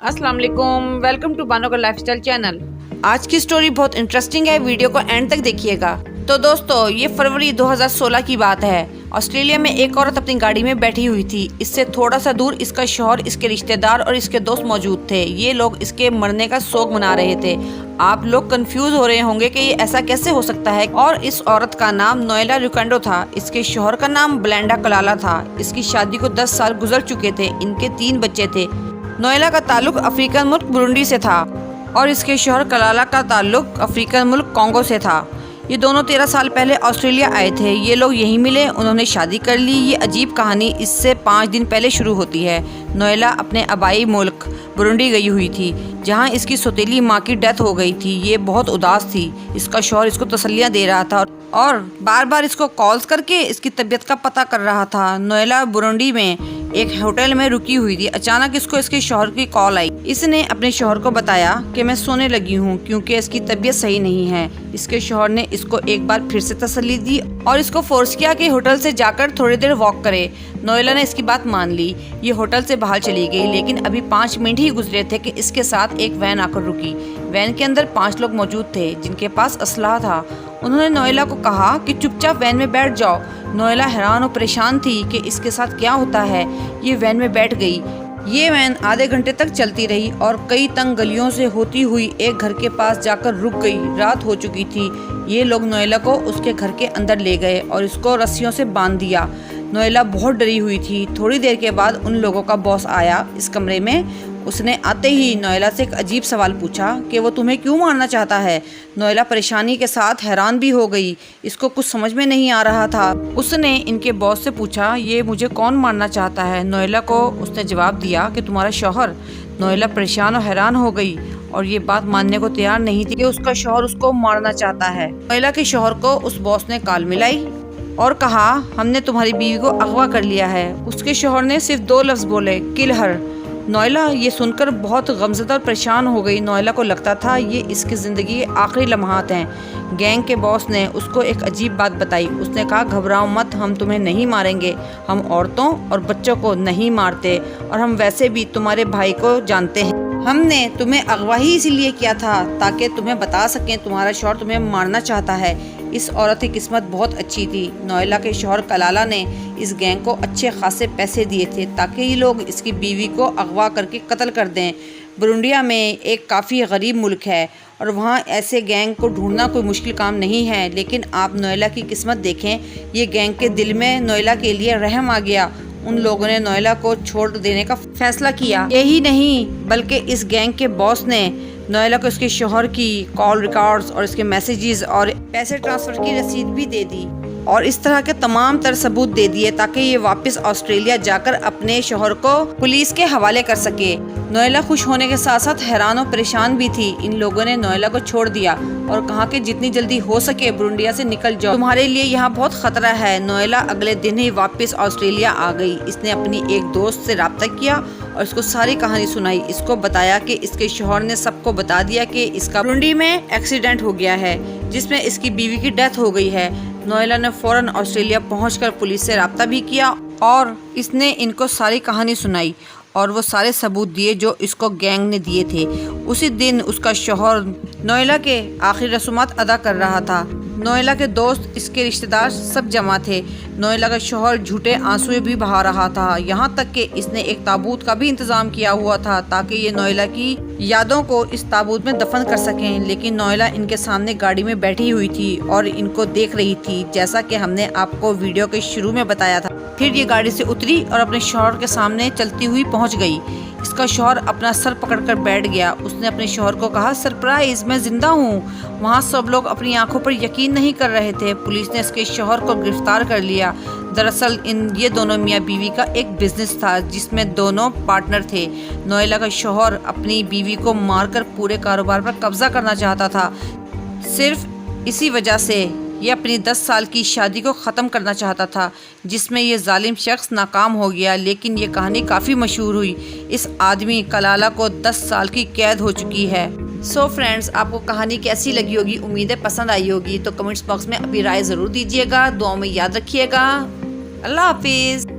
السلام علیکم، welcome to Bano کا لائف اسٹائل چینل۔ آج کی سٹوری بہت انٹرسٹنگ ہے، ویڈیو کو اینڈ تک دیکھیے گا۔ تو دوستو، یہ فروری 2016 کی بات ہے۔ آسٹریلیا میں ایک عورت اپنی گاڑی میں بیٹھی ہوئی تھی۔ اس سے تھوڑا سا دور اس کا شوہر، اس کے رشتہ دار اور اس کے دوست موجود تھے۔ یہ لوگ اس کے مرنے کا سوگ منا رہے تھے۔ آپ لوگ کنفیوز ہو رہے ہوں گے کہ یہ ایسا کیسے ہو سکتا ہے، اور اس عورت کا نام نوئیلا ریکینڈو تھا۔ اس کے شوہر کا نام بلینڈا کلالا تھا۔ اس کی شادی کو 10 سال گزر چکے تھے۔ ان کے 3 بچے تھے۔ نوئیلا کا تعلق افریقن ملک برونڈی سے تھا اور اس کے شوہر کلالا کا تعلق افریقن ملک کانگو سے تھا۔ یہ دونوں 13 سال پہلے آسٹریلیا آئے تھے۔ یہ لوگ یہیں ملے، انہوں نے شادی کر لی۔ یہ عجیب کہانی اس سے 5 دن پہلے شروع ہوتی ہے۔ نوئیلا اپنے آبائی ملک برونڈی گئی ہوئی تھی، جہاں اس کی سوتیلی ماں کی ڈیتھ ہو گئی تھی۔ یہ بہت اداس تھی۔ اس کا شوہر اس کو تسلیاں دے رہا تھا اور بار بار اس کو کالز کر کے اس کی طبیعت کا پتہ کر رہا تھا۔ نوئیلا برونڈی میں ایک ہوٹل میں رکی ہوئی تھی۔ اچانک اس کو اس کے شوہر کی کال آئی۔ اس نے اپنے شوہر کو بتایا کہ میں سونے لگی ہوں کیونکہ اس کی طبیعت صحیح نہیں ہے۔ اس کے شوہر نے اس کو ایک بار پھر سے تسلی دی اور اس کو فورس کیا کہ ہوٹل سے جا کر تھوڑی دیر واک کرے۔ نوئیلا نے اس کی بات مان لی۔ یہ ہوٹل سے باہر چلی گئی، لیکن ابھی 5 منٹ ہی گزرے تھے کہ اس کے ساتھ ایک وین آ کر رکی۔ وین کے اندر 5 لوگ موجود تھے جن کے پاس اسلحہ تھا۔ انہوں نے نوئیلا کو کہا کہ چپ چاپ وین میں بیٹھ جاؤ۔ نوئیلا حیران و پریشان تھی کہ اس کے ساتھ کیا ہوتا ہے۔ یہ وین میں بیٹھ گئی۔ یہ وین آدھے گھنٹے تک چلتی رہی اور کئی تنگ گلیوں سے ہوتی ہوئی ایک گھر کے پاس جا کر رک گئی۔ رات ہو چکی تھی۔ یہ لوگ نوئیلا کو اس کے گھر کے اندر لے گئے اور اس کو رسیوں سے باندھ دیا۔ نوئیلا بہت ڈری ہوئی تھی۔ تھوڑی دیر کے بعد ان لوگوں کا باس آیا اس کمرے میں۔ اس نے آتے ہی نوئیلا سے ایک عجیب سوال پوچھا کہ وہ تمہیں کیوں مارنا چاہتا ہے۔ نوئیلا پریشانی کے ساتھ حیران بھی ہو گئی۔ اس کو کچھ سمجھ میں نہیں آ رہا تھا۔ اس نے ان کے باس سے پوچھا یہ مجھے کون مارنا چاہتا ہے۔ نوئیلا کو اس نے جواب دیا کہ تمہارا شوہر۔ نوئیلا پریشان اور حیران ہو گئی اور یہ بات ماننے کو تیار نہیں تھی کہ اس کا شوہر اس کو مارنا چاہتا ہے۔ نوئیلا کے شوہر کو اس باس نے کال ملائی اور کہا ہم نے تمہاری بیوی کو اغوا کر لیا ہے۔ اس کے شوہر نے صرف 2 لفظ بولے، کل ہر۔ نوئیلا یہ سن کر بہت غمزدہ اور پریشان ہو گئی۔ نوئیلا کو لگتا تھا یہ اس کی زندگی کے آخری لمحات ہیں۔ گینگ کے باس نے اس کو ایک عجیب بات بتائی۔ اس نے کہا گھبراؤ مت، ہم تمہیں نہیں ماریں گے۔ ہم عورتوں اور بچوں کو نہیں مارتے اور ہم ویسے بھی تمہارے بھائی کو جانتے ہیں۔ ہم نے تمہیں اغوا ہی اسی لیے کیا تھا تاکہ تمہیں بتا سکیں تمہارا شوہر تمہیں مارنا چاہتا ہے۔ اس عورت کی قسمت بہت اچھی تھی۔ نوئیلا کے شوہر کلالا نے اس گینگ کو اچھے خاصے پیسے دیے تھے تاکہ یہ لوگ اس کی بیوی کو اغوا کر کے قتل کر دیں۔ برونڈیا میں ایک کافی غریب ملک ہے اور وہاں ایسے گینگ کو ڈھونڈنا کوئی مشکل کام نہیں ہے، لیکن آپ نوئیلا کی قسمت دیکھیں۔ یہ گینگ کے دل میں نوئیلا کے لیے رحم آ گیا۔ ان لوگوں نے نوئیلا کو چھوڑ دینے کا فیصلہ کیا۔ یہی نہیں بلکہ اس گینگ کے باس نے نوئیلا کو اس کے شوہر کی کال ریکارڈز اور اس کے میسیجز اور پیسے ٹرانسفر کی رسید بھی دے دی اور اس طرح کے تمام تر ثبوت دے دیے تاکہ یہ واپس آسٹریلیا جا کر اپنے شوہر کو پولیس کے حوالے کر سکے۔ نوئیلا خوش ہونے کے ساتھ ساتھ حیران و پریشان بھی تھی۔ ان لوگوں نے نوئیلا کو چھوڑ دیا اور کہا کہ جتنی جلدی ہو سکے برونڈیا سے نکل جاؤ، تمہارے لیے یہاں بہت خطرہ ہے۔ نوئیلا اگلے دن ہی واپس آسٹریلیا آ گئی۔ اس نے اپنی ایک دوست سے رابطہ کیا اور اس کو ساری کہانی سنائی۔ اس کو بتایا کہ اس کے شوہر نے سب کو بتا دیا کہ اس کا برونڈی میں ایکسیڈنٹ ہو گیا ہے جس میں اس کی بیوی کی ڈیتھ ہو گئی ہے۔ نوئیلا نے فوراً آسٹریلیا پہنچ کر پولیس سے رابطہ بھی کیا اور اس نے ان کو ساری کہانی سنائی اور وہ سارے ثبوت دیے جو اس کو گینگ نے دیے تھے۔ اسی دن اس کا شوہر نوئیلا کے آخری رسومات ادا کر رہا تھا۔ نوئیلا کے دوست، اس کے رشتہ دار سب جمع تھے۔ نوئیلا کا شوہر جھوٹے آنسویں بھی بہا رہا تھا، یہاں تک کہ اس نے ایک تابوت کا بھی انتظام کیا ہوا تھا تاکہ یہ نوئیلا کی یادوں کو اس تابوت میں دفن کر سکیں۔ لیکن نوئیلا ان کے سامنے گاڑی میں بیٹھی ہوئی تھی اور ان کو دیکھ رہی تھی، جیسا کہ ہم نے آپ کو ویڈیو کے شروع میں بتایا تھا۔ پھر یہ گاڑی سے اتری اور اپنے شوہر کے سامنے چلتی ہوئی پہنچ گئی۔ اس کا شوہر اپنا سر پکڑ کر بیٹھ گیا۔ اس نے اپنے شوہر کو کہا سرپرائز، میں زندہ ہوں۔ وہاں سب لوگ اپنی آنکھوں پر یقین نہیں کر رہے تھے۔ پولیس نے اس کے شوہر کو گرفتار کر لیا۔ دراصل یہ دونوں میاں بیوی کا ایک بزنس تھا جس میں دونوں پارٹنر تھے۔ نوئیلا کا شوہر اپنی بیوی کو مار کر پورے کاروبار پر قبضہ کرنا چاہتا تھا۔ صرف اسی وجہ سے یہ اپنی 10 سال کی شادی کو ختم کرنا چاہتا تھا جس میں یہ ظالم شخص ناکام ہو گیا، لیکن یہ کہانی کافی مشہور ہوئی۔ اس آدمی کلالا کو 10 سال کی قید ہو چکی ہے۔ سو فرینڈز، آپ کو کہانی کیسی لگی ہوگی؟ امید ہے پسند آئی ہوگی۔ تو کمنٹس باکس میں اپنی رائے ضرور دیجیے گا۔ دعاؤں میں یاد رکھیے گا۔ اللہ حافظ۔